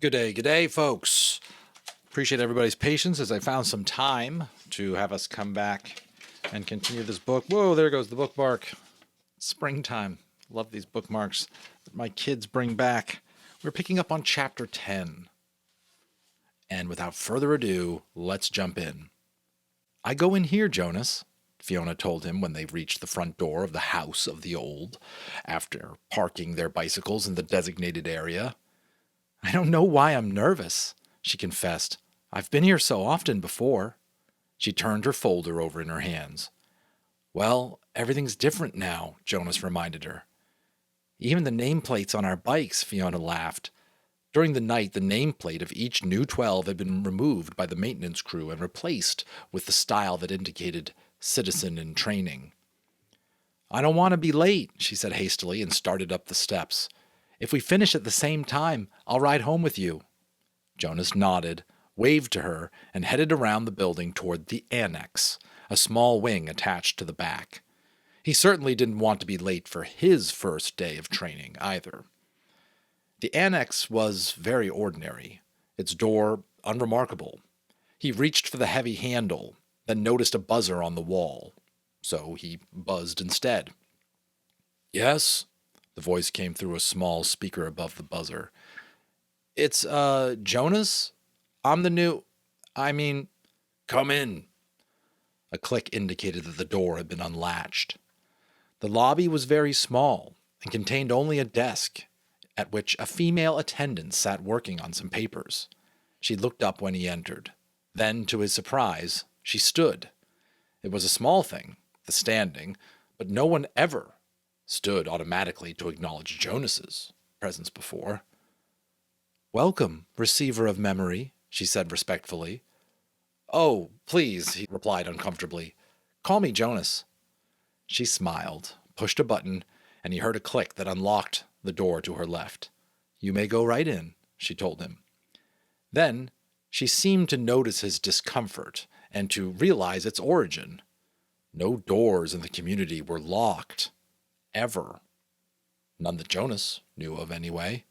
Good day, folks. Appreciate everybody's patience as I found some time to have us come back and continue this book. Whoa, there goes the bookmark. Springtime. Love these bookmarks that my kids bring back. We're picking up on chapter 10. And without further ado, let's jump in. I go in here, Jonas, Fiona told him when they reached the front door of the House of the Old, after parking their bicycles in the designated area. I don't know why I'm nervous, she confessed. I've been here so often before. She turned her folder over in her hands. Well, everything's different now, Jonas reminded her. Even the nameplates on our bikes, Fiona laughed. During the night, the nameplate of each new 12 had been removed by the maintenance crew and replaced with the style that indicated citizen in training. I don't want to be late, she said hastily and started up the steps. If we finish at the same time, I'll ride home with you. Jonas nodded, waved to her, and headed around the building toward the annex, a small wing attached to the back. He certainly didn't want to be late for his first day of training either. The annex was very ordinary, its door unremarkable. He reached for the heavy handle, then noticed a buzzer on the wall, so he buzzed instead. Yes? The voice came through a small speaker above the buzzer. It's, Jonas? I'm the new... Come in. A click indicated that the door had been unlatched. The lobby was very small and contained only a desk at which a female attendant sat working on some papers. She looked up when he entered. Then, to his surprise, she stood. It was a small thing, the standing, but no one ever stood automatically to acknowledge Jonas's presence before. Welcome, receiver of memory, she said respectfully. Oh, please, he replied uncomfortably. Call me Jonas. She smiled, pushed a button, and he heard a click that unlocked the door to her left. You may go right in, she told him. Then she seemed to notice his discomfort and to realize its origin. No doors in the community were locked. Ever. None that Jonas knew of, anyway.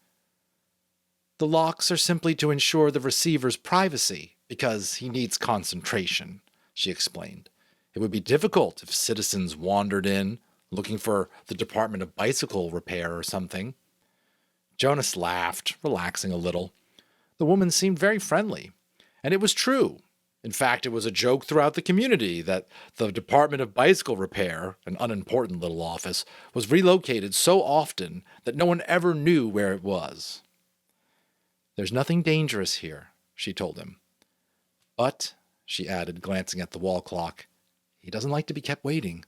The locks are simply to ensure the receiver's privacy, because he needs concentration, she explained. It would be difficult if citizens wandered in, looking for the Department of Bicycle Repair or something. Jonas laughed, relaxing a little. The woman seemed very friendly, and it was true. In fact, it was a joke throughout the community that the Department of Bicycle Repair, an unimportant little office, was relocated so often that no one ever knew where it was. There's nothing dangerous here, she told him. But, she added, glancing at the wall clock, he doesn't like to be kept waiting.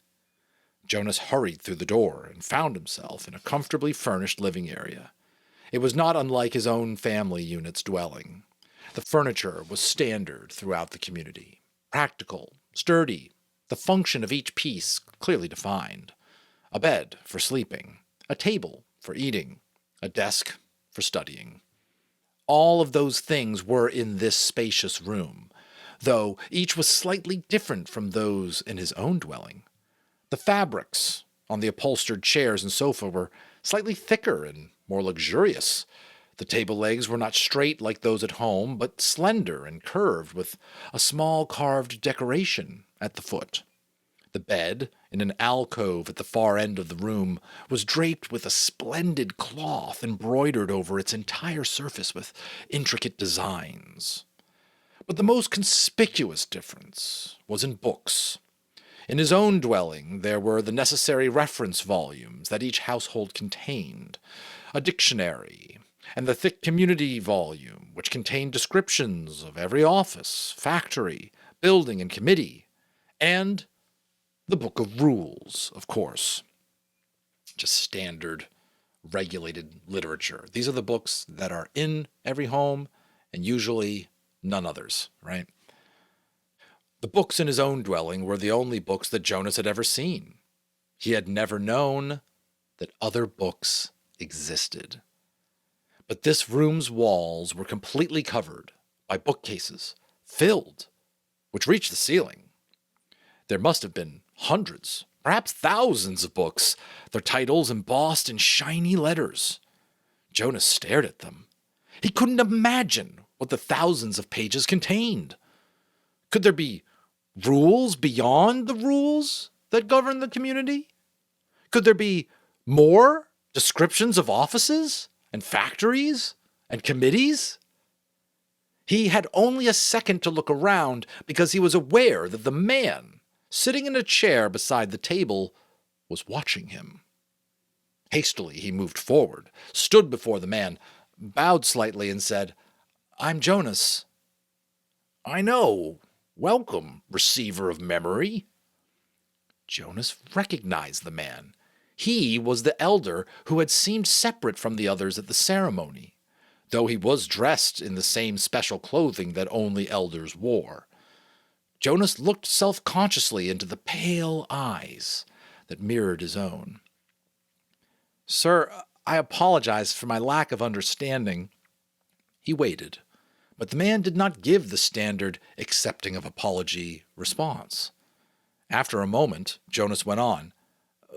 Jonas hurried through the door and found himself in a comfortably furnished living area. It was not unlike his own family unit's dwelling. The furniture was standard throughout the community, practical, sturdy, the function of each piece clearly defined. A bed for sleeping, a table for eating, a desk for studying. All of those things were in this spacious room, though each was slightly different from those in his own dwelling. The fabrics on the upholstered chairs and sofa were slightly thicker and more luxurious. The table legs were not straight like those at home, but slender and curved with a small carved decoration at the foot. The bed, in an alcove at the far end of the room, was draped with a splendid cloth embroidered over its entire surface with intricate designs. But the most conspicuous difference was in books. In his own dwelling, there were the necessary reference volumes that each household contained, a dictionary, and the thick community volume, which contained descriptions of every office, factory, building, and committee, and the Book of Rules, of course. Just standard, regulated literature. These are the books that are in every home, and usually none others, right? The books in his own dwelling were the only books that Jonas had ever seen. He had never known that other books existed. But this room's walls were completely covered by bookcases, filled, which reached the ceiling. There must have been hundreds, perhaps thousands of books, their titles embossed in shiny letters. Jonas stared at them. He couldn't imagine what the thousands of pages contained. Could there be rules beyond the rules that govern the community? Could there be more descriptions of offices and factories and committees? He had only a second to look around because he was aware that the man sitting in a chair beside the table was watching him. Hastily, he moved forward, stood before the man, bowed slightly, and said, "I'm Jonas." "I know. Welcome, receiver of memory." Jonas recognized the man. He was the elder who had seemed separate from the others at the ceremony, though he was dressed in the same special clothing that only elders wore. Jonas looked self-consciously into the pale eyes that mirrored his own. "Sir, I apologize for my lack of understanding." He waited, but the man did not give the standard accepting of apology response. After a moment, Jonas went on,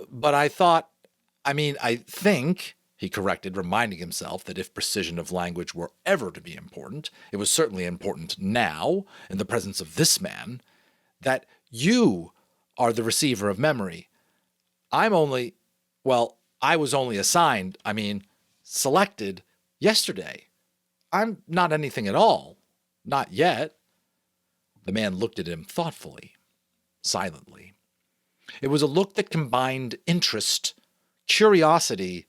"But I think," he corrected, reminding himself that if precision of language were ever to be important, it was certainly important now, in the presence of this man, "that you are the receiver of memory. I was only selected yesterday. I'm not anything at all. Not yet." The man looked at him thoughtfully, silently. It was a look that combined interest, curiosity,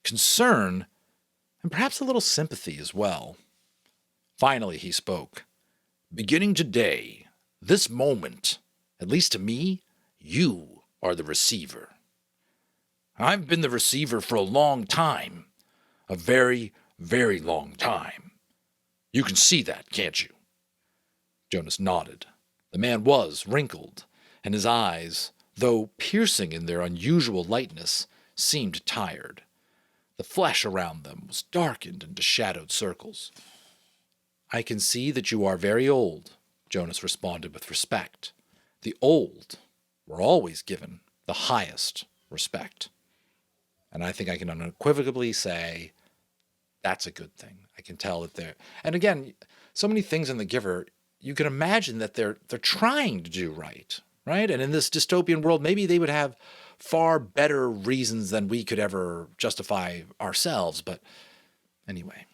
concern, and perhaps a little sympathy as well. Finally, he spoke. "Beginning today, this moment, at least to me, you are the receiver. I've been the receiver for a long time, a very, very long time. You can see that, can't you?" Jonas nodded. The man was wrinkled, and his eyes, though piercing in their unusual lightness, seemed tired. The flesh around them was darkened into shadowed circles. "I can see that you are very old," Jonas responded with respect. The old were always given the highest respect. And I think I can unequivocally say that's a good thing. I can tell that they're... And again, so many things in The Giver, you can imagine that they're trying to do right? And in this dystopian world, maybe they would have far better reasons than we could ever justify ourselves. But anyway.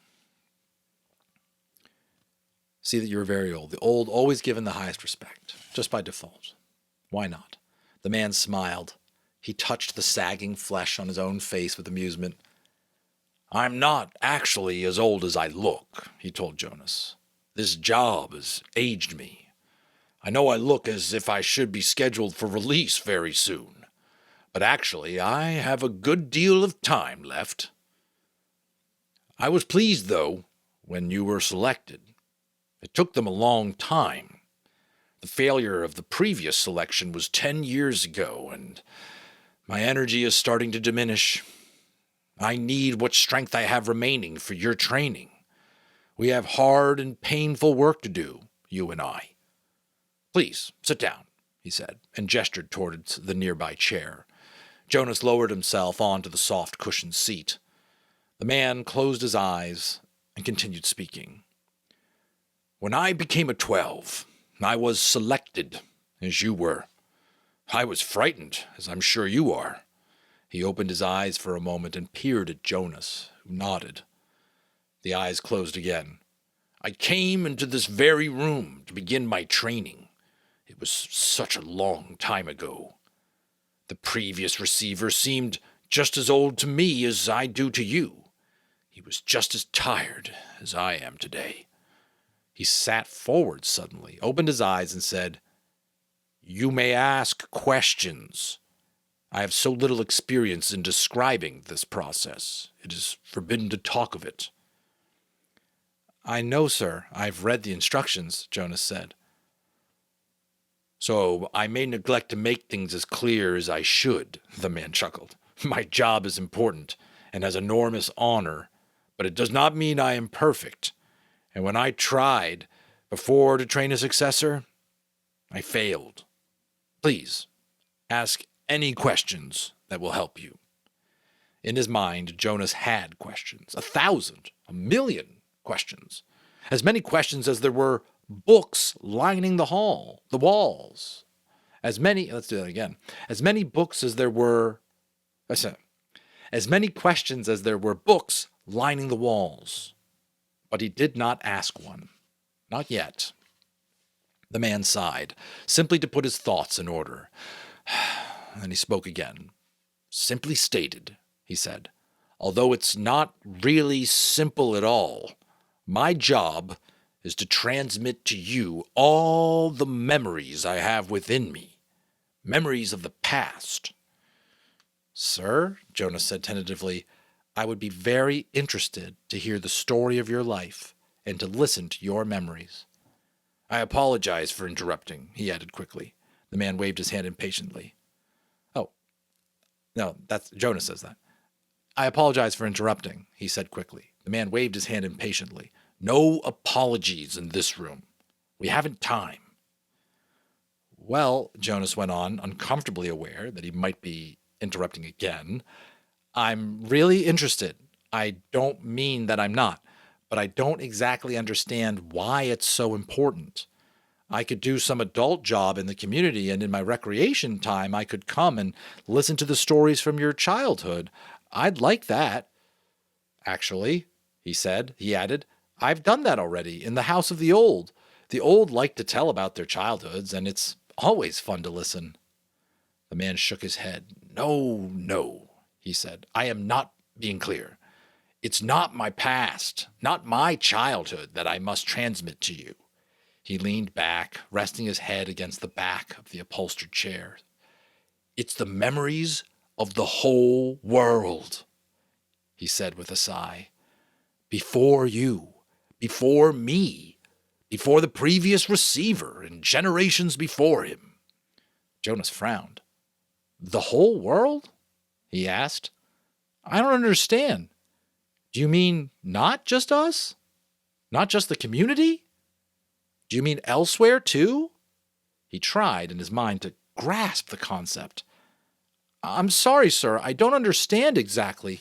See that you're very old. The old always given the highest respect, just by default. Why not? The man smiled. He touched the sagging flesh on his own face with amusement. "I'm not actually as old as I look," he told Jonas. "This job has aged me. I know I look as if I should be scheduled for release very soon, but actually I have a good deal of time left. I was pleased, though, when you were selected. It took them a long time. The failure of the previous selection was 10 years ago, and my energy is starting to diminish. I need what strength I have remaining for your training. We have hard and painful work to do, you and I. Please, sit down," he said, and gestured towards the nearby chair. Jonas lowered himself onto the soft cushioned seat. The man closed his eyes and continued speaking. "When I became a 12, I was selected, as you were. I was frightened, as I'm sure you are." He opened his eyes for a moment and peered at Jonas, who nodded. The eyes closed again. "I came into this very room to begin my training. It was such a long time ago. The previous receiver seemed just as old to me as I do to you. He was just as tired as I am today." He sat forward suddenly, opened his eyes, and said, "You may ask questions. I have so little experience in describing this process. It is forbidden to talk of it." "I know, sir. I've read the instructions," Jonas said. "So I may neglect to make things as clear as I should," the man chuckled. "My job is important and has enormous honor, but it does not mean I am perfect. And when I tried before to train a successor, I failed. Please, ask any questions that will help you." In his mind, Jonas had questions. 1,000, 1,000,000. questions. As many questions as there were books lining the walls. Let's do that again. As many books as there were, as many questions as there were books lining the walls. But he did not ask one. Not yet. The man sighed, simply to put his thoughts in order. Then he spoke again. Simply stated, he said, although it's not really simple at all, my job is to transmit to you all the memories I have within me, memories of the past. Sir, Jonas said tentatively, I would be very interested to hear the story of your life and to listen to your memories. I apologize for interrupting, he added quickly. The man waved his hand impatiently. Oh, no, Jonas says that. I apologize for interrupting, he said quickly. The man waved his hand impatiently. No apologies in this room. We haven't time. Well, Jonas went on, uncomfortably aware that he might be interrupting again. I'm really interested. I don't mean that I'm not, but I don't exactly understand why it's so important. I could do some adult job in the community, and in my recreation time, I could come and listen to the stories from your childhood. I'd like that. Actually, he added, I've done that already in the house of the old. The old like to tell about their childhoods, and it's always fun to listen. The man shook his head. No, he said. I am not being clear. It's not my past, not my childhood that I must transmit to you. He leaned back, resting his head against the back of the upholstered chair. It's the memories of the whole world, he said with a sigh. Before you, before me, before the previous receiver and generations before him. Jonas frowned. The whole world? He asked. I don't understand. Do you mean not just us? Not just the community? Do you mean elsewhere too? He tried in his mind to grasp the concept. I'm sorry, sir. I don't understand exactly.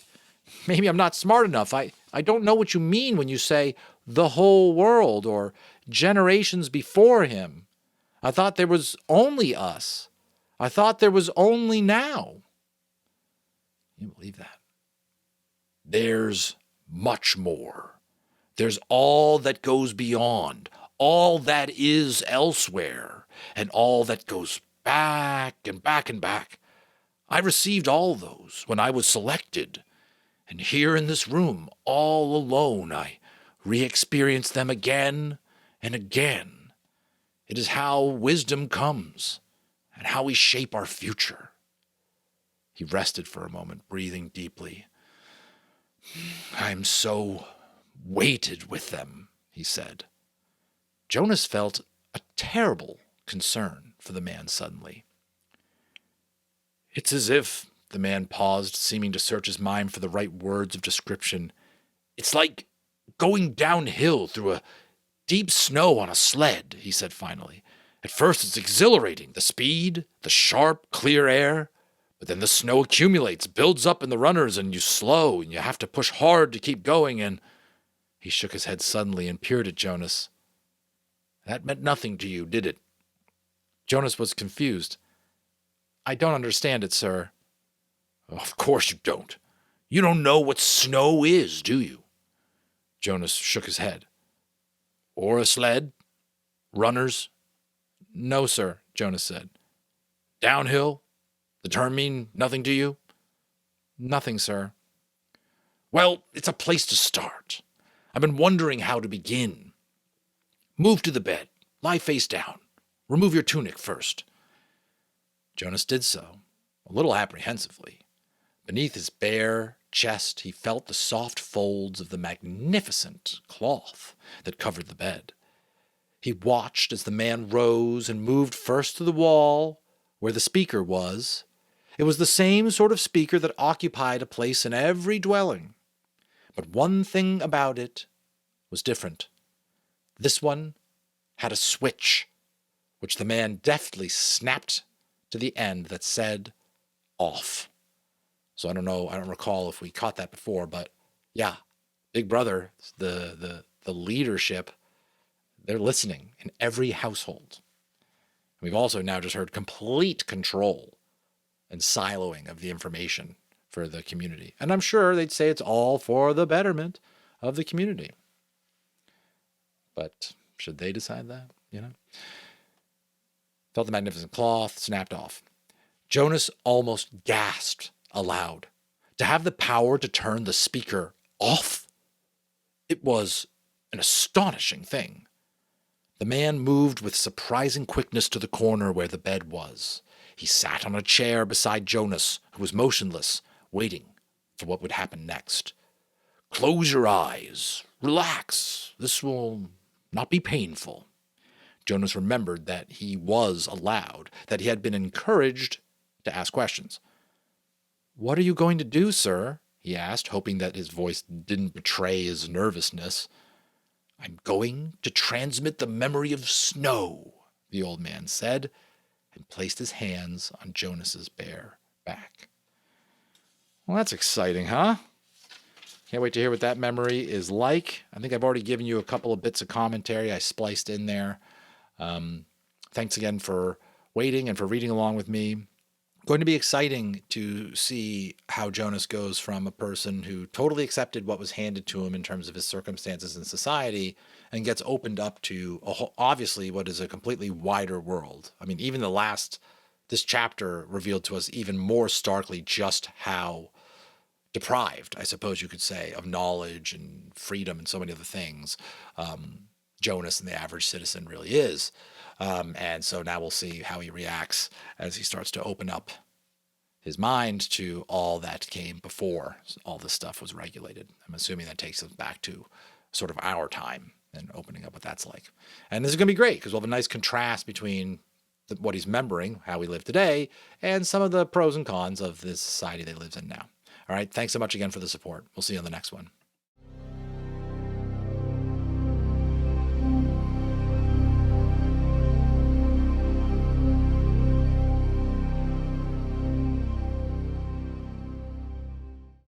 Maybe I'm not smart enough. I don't know what you mean when you say the whole world or generations before him. I thought there was only us. I thought there was only now. Can you believe that? There's much more. There's all that goes beyond, all that is elsewhere, and all that goes back and back and back. I received all those when I was selected, and here in this room, all alone, I re-experienced them again and again. It is how wisdom comes, and how we shape our future. He rested for a moment, breathing deeply. I'm so weighted with them, he said. Jonas felt a terrible concern for the man suddenly. It's as if, the man paused, seeming to search his mind for the right words of description. It's like going downhill through a deep snow on a sled, he said finally. At first it's exhilarating, the speed, the sharp, clear air. But then the snow accumulates, builds up in the runners, and you slow, and you have to push hard to keep going, and... He shook his head suddenly and peered at Jonas. That meant nothing to you, did it? Jonas was confused. I don't understand it, sir. Of course you don't. You don't know what snow is, do you? Jonas shook his head. Or a sled? Runners? No, sir, Jonas said. Downhill? The term mean nothing to you? Nothing, sir. Well, it's a place to start. I've been wondering how to begin. Move to the bed. Lie face down. Remove your tunic first. Jonas did so, a little apprehensively. Beneath his bare chest, he felt the soft folds of the magnificent cloth that covered the bed. He watched as the man rose and moved first to the wall where the speaker was. It was the same sort of speaker that occupied a place in every dwelling. But one thing about it was different. This one had a switch, which the man deftly snapped to the end that said, off. So I don't recall if we caught that before, but yeah, Big Brother, the the leadership, they're listening in every household. We've also now just heard complete control and siloing of the information for the community. And I'm sure they'd say it's all for the betterment of the community. But should they decide that, Felt the magnificent cloth, snapped off. Jonas almost gasped aloud. To have the power to turn the speaker off? It was an astonishing thing. The man moved with surprising quickness to the corner where the bed was. He sat on a chair beside Jonas, who was motionless, waiting for what would happen next. Close your eyes. Relax. This will not be painful. Jonas remembered that he was allowed, that he had been encouraged to ask questions. What are you going to do, sir? He asked, hoping that his voice didn't betray his nervousness. I'm going to transmit the memory of snow, the old man said, and placed his hands on Jonas's bare back. Well, that's exciting, huh? Can't wait to hear what that memory is like. I think I've already given you a couple of bits of commentary I spliced in there. Thanks again for waiting and for reading along with me. Going to be exciting to see how Jonas goes from a person who totally accepted what was handed to him in terms of his circumstances in society and gets opened up to obviously what is a completely wider world. I mean, even this chapter revealed to us even more starkly just how deprived, I suppose you could say, of knowledge and freedom and so many other things Jonas and the average citizen really is. And so now we'll see how he reacts as he starts to open up his mind to all that came before all this stuff was regulated. I'm assuming that takes us back to sort of our time and opening up what that's like. And this is going to be great because we'll have a nice contrast between what he's remembering, how we live today, and some of the pros and cons of this society that he lives in now. All right. Thanks so much again for the support. We'll see you on the next one.